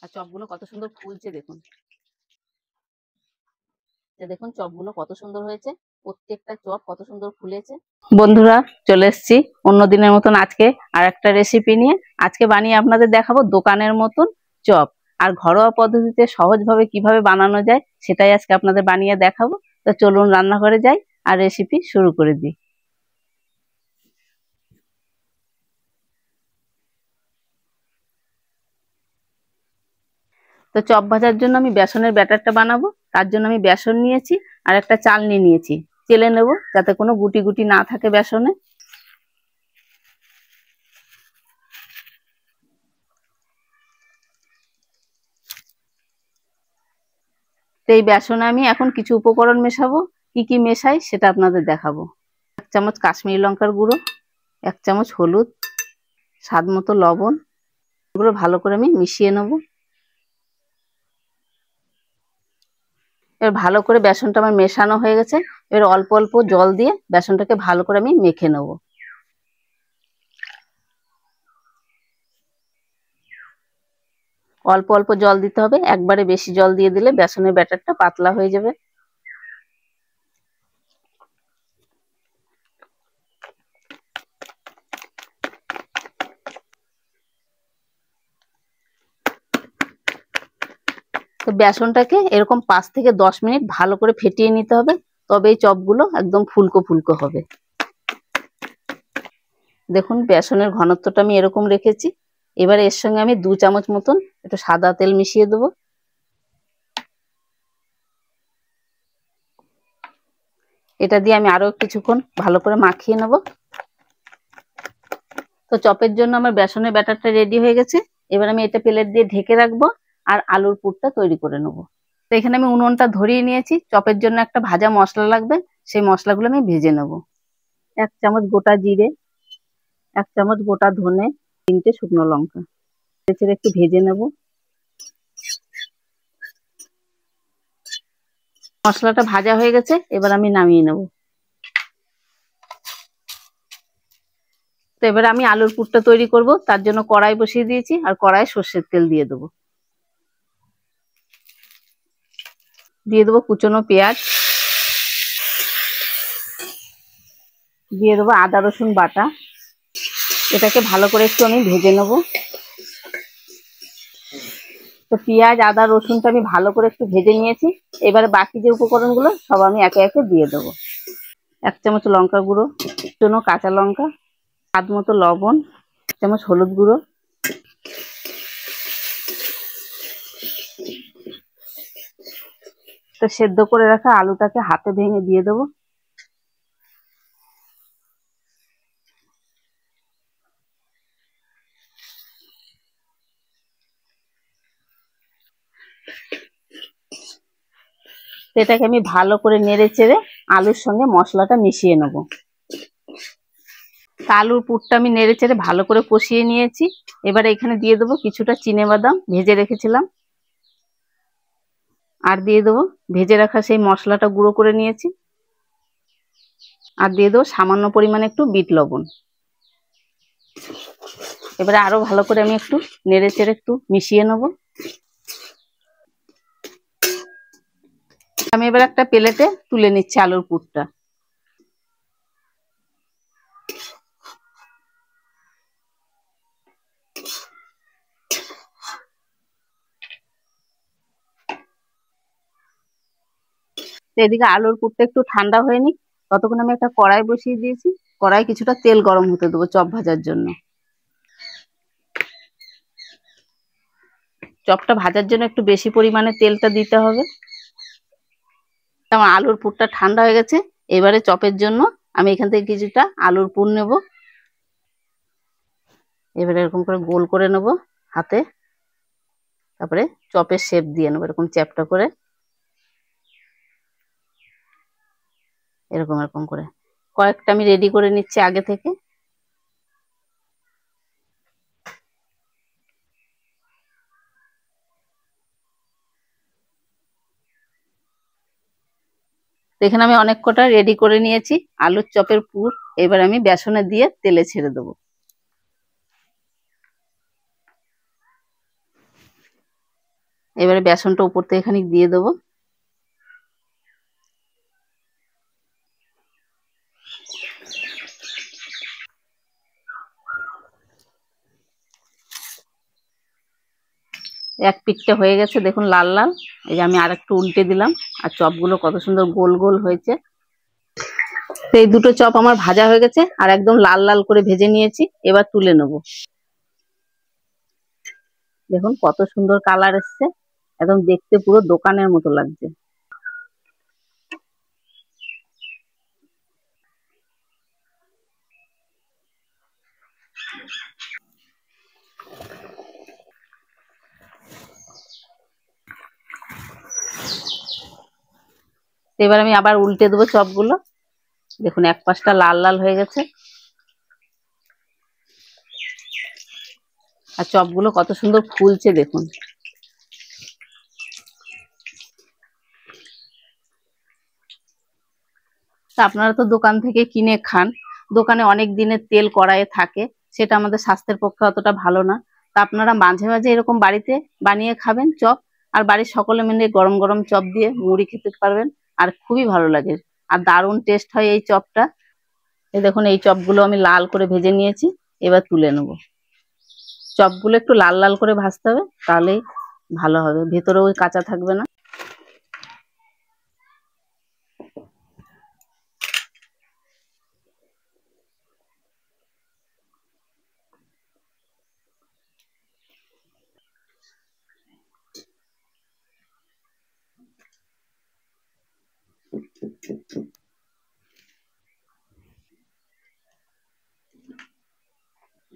আর চপগুলো কত সুন্দর ফুলছে দেখুন। দেখুন চপগুলো কত সুন্দর হয়েছে, প্রত্যেকটা চপ কত সুন্দর ফুলেছে। বন্ধুরা চলে এসেছি অন্য দিনের মতন আজকে আর একটা রেসিপি নিয়ে। আজকে বানিয়ে আপনাদের দেখাবো দোকানের মতন চপ, আর ঘরোয়া পদ্ধতিতে সহজভাবে কিভাবে বানানো যায় সেটাই আজকে আপনাদের বানিয়ে দেখাবো। তো চলুন রান্নাঘরে যাই আর রেসিপি শুরু করে দিই। তো চপ ভাজার জন্য আমি বেসনের ব্যাটারটা বানাবো, তার জন্য আমি বেসন নিয়েছি আর একটা চালনি নিয়েছি। চেলে নেব যাতে কোনো গুটি গুটি না থাকে বেসনে। তো এই বেসনে আমি এখন কিছু উপকরণ মেশাবো, কি কি মেশাই সেটা আপনাদের দেখাবো। 1 চামচ কাশ্মীরি লঙ্কার গুঁড়ো, 1 চামচ হলুদ, স্বাদ মতো লবণ, এগুলো ভালো করে আমি মিশিয়ে নেব। এবার ভালো করে বেসনটা আমার মেশানো হয়ে গেছে। এবার অল্প অল্প জল দিয়ে বেসনটাকে ভালো করে আমি মেখে নেব। অল্প অল্প জল দিতে হবে, একবারে বেশি জল দিয়ে দিলে বেসনের ব্যাটারটা পাতলা হয়ে যাবে। তো বেসনটাকে এরকম 5 থেকে 10 মিনিট ভালো করে ফেটিয়ে নিতে হবে, তবে এই চপগুলো একদম ফুলকো ফুলকো হবে। দেখুন বেসনের ঘনত্বটা আমি এরকম রেখেছি। এবার এর সঙ্গে আমি 2 চামচ মতন একটু সাদা তেল মিশিয়ে দেবো। এটা দিয়ে আমি আরো কিছুক্ষণ ভালো করে মাখিয়ে নেব। তো চপের জন্য আমার বেসনের ব্যাটারটা রেডি হয়ে গেছে। এবার আমি এটা প্লেট দিয়ে ঢেকে রাখবো আর আলুর পুরটা তৈরি করে নেব। তো এখানে আমি উনুনটা ধরিয়ে নিয়েছি, চপের জন্য একটা ভাজা মশলা লাগবে, সেই মশলাগুলো আমি ভেজে নেব। 1 চামচ গোটা জিরে, 1 চামচ গোটা ধনে, 3টে শুকনো লঙ্কা ছেড়ে একটু ভেজে নেব। মশলাটা ভাজা হয়ে গেছে, এবার আমি নামিয়ে নেব। তো এবার আমি আলুর পুরটা তৈরি করব, তার জন্য কড়াই বসিয়ে দিয়েছি আর কড়াইয়ে সর্ষের তেল দিয়ে দেবো। দিয়ে দেবো কুচনো পেঁয়াজ, দিয়ে দেবো আদা রসুন বাটা। এটাকে ভালো করে একটু আমি ভেজে নেব। তো পেঁয়াজ আদা রসুনটা আমি ভালো করে একটু ভেজে নিয়েছি। এবারে বাকি যে উপকরণগুলো সব আমি একে একে দিয়ে দেবো। 1 চামচ লঙ্কা গুঁড়ো, কুচনো কাঁচা লঙ্কা, স্বাদ মতো লবণ, 1 চামচ হলুদ গুঁড়ো। তো সেদ্ধ করে রাখা আলুটাকে হাতে ভেঙে দিয়ে দেবো। এটাকে আমি ভালো করে নেড়ে চেড়ে আলুর সঙ্গে মশলাটা মিশিয়ে নেব। আলুর পুরটা আমি নেড়ে চেড়ে ভালো করে কষিয়ে নিয়েছি। এবারে এখানে দিয়ে দেবো কিছুটা চিনেবাদাম ভেজে রেখেছিলাম, আর দিয়ে দেবো ভেজে রাখা সেই মশলাটা গুঁড়ো করে নিয়েছি, আর দিয়ে দেবো সামান্য পরিমাণে একটু বিট লবণ। এবারে আরো ভালো করে আমি একটু নেড়ে চেড়ে একটু মিশিয়ে নেব। আমি এবার একটা প্লেটে তুলে নিচ্ছি আলুর পুরটা। এদিকে আলুর পুরটা একটু ঠান্ডা হয়নি, ততক্ষণ আমি একটা কড়াই বসিয়ে দিয়েছি। কড়াই কিছুটা তেল গরম হতে দেবো চপ ভাজার জন্য। চপটা ভাজার জন্য একটু বেশি পরিমাণে তেলটা দিতে হবে। আমার আলুর পুরটা ঠান্ডা হয়ে গেছে। এবারে চপের জন্য আমি এখান থেকে কিছুটা আলুর পুর নেব। এবারে এরকম করে গোল করে নেব হাতে, তারপরে চপের শেপ দিয়ে নেবো এরকম চ্যাপ্টা করে, এরকম এরকম করে কয়েকটা আমি রেডি করে নিচ্ছি আগে থেকে। এখানে আমি অনেক কটা রেডি করে নিয়েছি আলুর চপের পুর। এবার আমি বেসনে দিয়ে তেলে ছেড়ে দেবো। এবারে বেসনটা উপর থেকে খানিক দিয়ে দেবো। এক পিঠটা হয়ে গেছে দেখুন লাল লাল। এই যে আমি আর একটু উল্টে দিলাম, আর চপগুলো কত সুন্দর গোল গোল হয়েছে। তো এই দুটো চপ আমার ভাজা হয়ে গেছে আর একদম লাল লাল করে ভেজে নিয়েছি। এবার তুলে নেব। দেখুন কত সুন্দর কালার এসছে, একদম দেখতে পুরো দোকানের মতো লাগছে। এবার আমি আবার উল্টে দেবো চপগুলো। দেখুন এক পাশটা লাল লাল হয়ে গেছে, আর চপগুলো কত সুন্দর ফুলছে দেখুন। তা আপনারা তো দোকান থেকে কিনে খান, দোকানে অনেক দিনের তেল কড়াইয়ে থাকে, সেটা আমাদের স্বাস্থ্যের পক্ষে অতটা ভালো না। তা আপনারা মাঝে মাঝে এরকম বাড়িতে বানিয়ে খাবেন চপ, আর বাড়ির সকলে মিলে গরম গরম চপ দিয়ে মুড়ি খেতে পারবেন, আর খুবই ভালো লাগে। আর দারুণ টেস্ট হয় এই চপটা। এই দেখুন এই চপগুলো আমি লাল করে ভেজে নিয়েছি, এবার তুলে নেব। চপগুলো একটু লাল লাল করে ভাজতে হবে, তাহলেই ভালো হবে, ভেতরে ওই কাঁচা থাকবে না।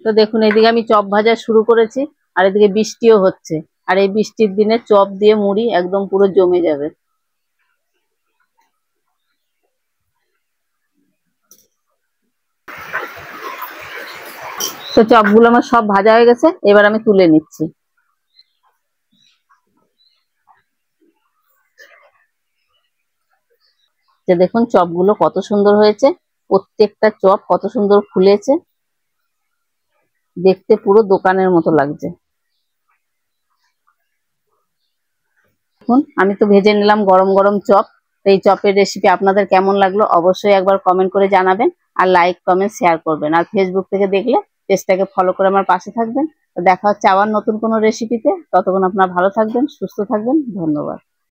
তো দেখুন এদিকে আমি চপ ভাজা শুরু করেছি, আর এদিকে বৃষ্টিও হচ্ছে, আর এই বৃষ্টির দিনে চপ দিয়ে মুড়ি একদম পুরো জমে যাবে। তো চপগুলো আমার সব ভাজা হয়ে গেছে, এবার আমি তুলে নিচ্ছি। যে দেখুন চপগুলো কত সুন্দর হয়েছে, প্রত্যেকটা চপ কত সুন্দর ফুলেছে, দেখতে পুরো দোকানের মতো লাগছে। দেখুন আমি তো ভেজে নিলাম গরম গরম চপ। তো এই চপের রেসিপি আপনাদের কেমন লাগলো অবশ্যই একবার কমেন্ট করে জানাবেন, আর লাইক কমেন্ট শেয়ার করবেন, আর ফেসবুক থেকে দেখলে পেজটাকে ফলো করে আমার পাশে থাকবেন। তো দেখা হচ্ছে আবার নতুন কোনো রেসিপিতে, ততক্ষণ আপনারা ভালো থাকবেন, সুস্থ থাকবেন, ধন্যবাদ।